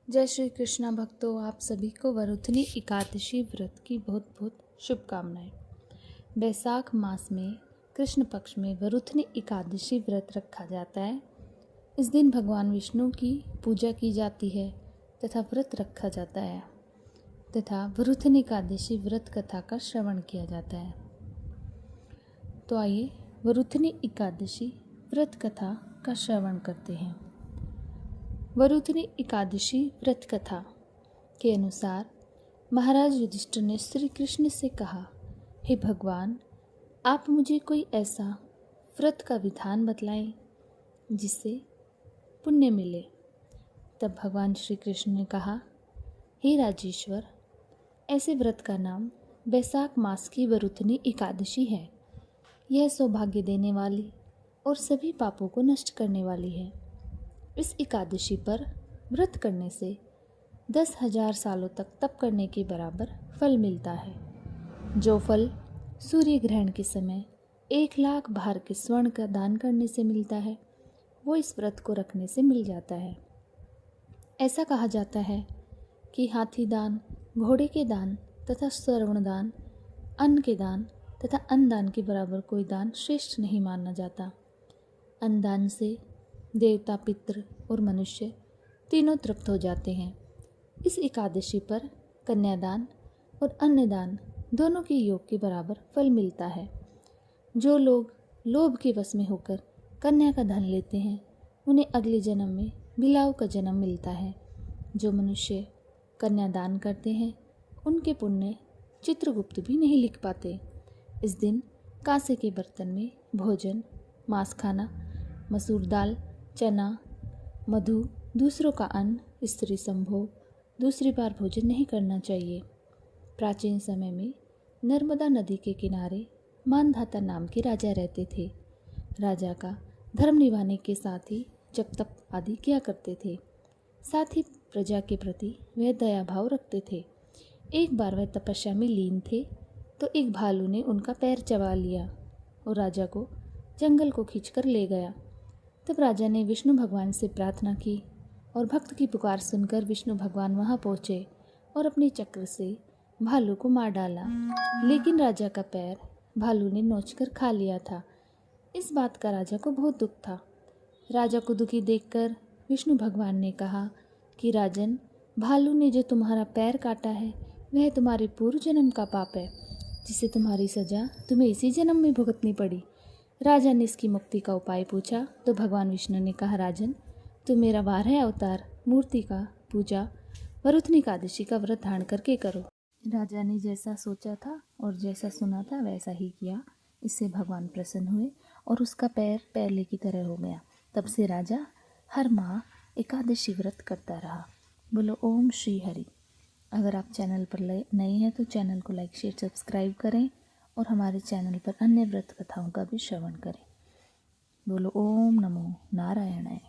जय श्री कृष्णा भक्तों, आप सभी को वरुथनी एकादशी व्रत की बहुत बहुत शुभकामनाएं। बैसाख मास में कृष्ण पक्ष में वरुथनी एकादशी व्रत रखा जाता है। इस दिन भगवान विष्णु की पूजा की जाती है तथा व्रत रखा जाता है तथा वरुथनी एकादशी व्रत कथा का श्रवण किया जाता है। तो आइए वरुथनी एकादशी व्रत कथा का श्रवण करते हैं। वरुथनी एकादशी व्रत कथा के अनुसार महाराज युधिष्ठिर ने श्री कृष्ण से कहा, हे भगवान, आप मुझे कोई ऐसा व्रत का विधान बतलाएं जिससे पुण्य मिले। तब भगवान श्री कृष्ण ने कहा, हे राजेश्वर, ऐसे व्रत का नाम बैसाख मास की वरुथनी एकादशी है। यह सौभाग्य देने वाली और सभी पापों को नष्ट करने वाली है। इस एकादशी पर व्रत करने से 10,000 सालों तक तप करने के बराबर फल मिलता है। जो फल सूर्य ग्रहण के समय 1,00,000 भार के स्वर्ण का दान करने से मिलता है, वो इस व्रत को रखने से मिल जाता है। ऐसा कहा जाता है कि हाथी दान, घोड़े के दान तथा स्वर्ण दान, अन्न के दान तथा अन्नदान के बराबर कोई दान श्रेष्ठ नहीं माना जाता। अन्नदान से देवता, पितृ और मनुष्य तीनों तृप्त हो जाते हैं। इस एकादशी पर कन्यादान और अन्नदान दोनों के योग के बराबर फल मिलता है। जो लोग लोभ के वश में होकर कन्या का धन लेते हैं, उन्हें अगले जन्म में बिलाव का जन्म मिलता है। जो मनुष्य कन्यादान करते हैं, उनके पुण्य चित्रगुप्त भी नहीं लिख पाते। इस दिन कांसे के बर्तन में भोजन, मांस खाना, मसूर दाल, चना, मधु, दूसरों का अन्न, स्त्री संभोग, दूसरी बार भोजन नहीं करना चाहिए। प्राचीन समय में नर्मदा नदी के किनारे मानधाता नाम के राजा रहते थे। राजा का धर्म निभाने के साथ ही जप तप आदि किया करते थे। साथ ही प्रजा के प्रति वह दया भाव रखते थे। एक बार वह तपस्या में लीन थे तो एक भालू ने उनका पैर चबा लिया और राजा को जंगल को खींचकर ले गया। तब राजा ने विष्णु भगवान से प्रार्थना की और भक्त की पुकार सुनकर विष्णु भगवान वहां पहुंचे और अपने चक्र से भालू को मार डाला। लेकिन राजा का पैर भालू ने नोचकर खा लिया था। इस बात का राजा को बहुत दुख था। राजा को दुखी देखकर विष्णु भगवान ने कहा कि राजन, भालू ने जो तुम्हारा पैर काटा है वह तुम्हारे पूर्व जन्म का पाप है, जिससे तुम्हारी सजा तुम्हें इसी जन्म में भुगतनी पड़ी। राजा ने इसकी मुक्ति का उपाय पूछा तो भगवान विष्णु ने कहा, राजन, तुम मेरा 12 अवतार मूर्ति का पूजा वरुथनी एकादशी का व्रत धारण करके करो। राजा ने जैसा सोचा था और जैसा सुना था वैसा ही किया। इससे भगवान प्रसन्न हुए और उसका पैर पहले की तरह हो गया। तब से राजा हर माह एकादशी व्रत करता रहा। बोलो ओम श्री हरि। अगर आप चैनल पर नए हैं तो चैनल को लाइक, शेयर, सब्सक्राइब करें और हमारे चैनल पर अन्य व्रत कथाओं का भी श्रवण करें। बोलो ओम नमो नारायणाय।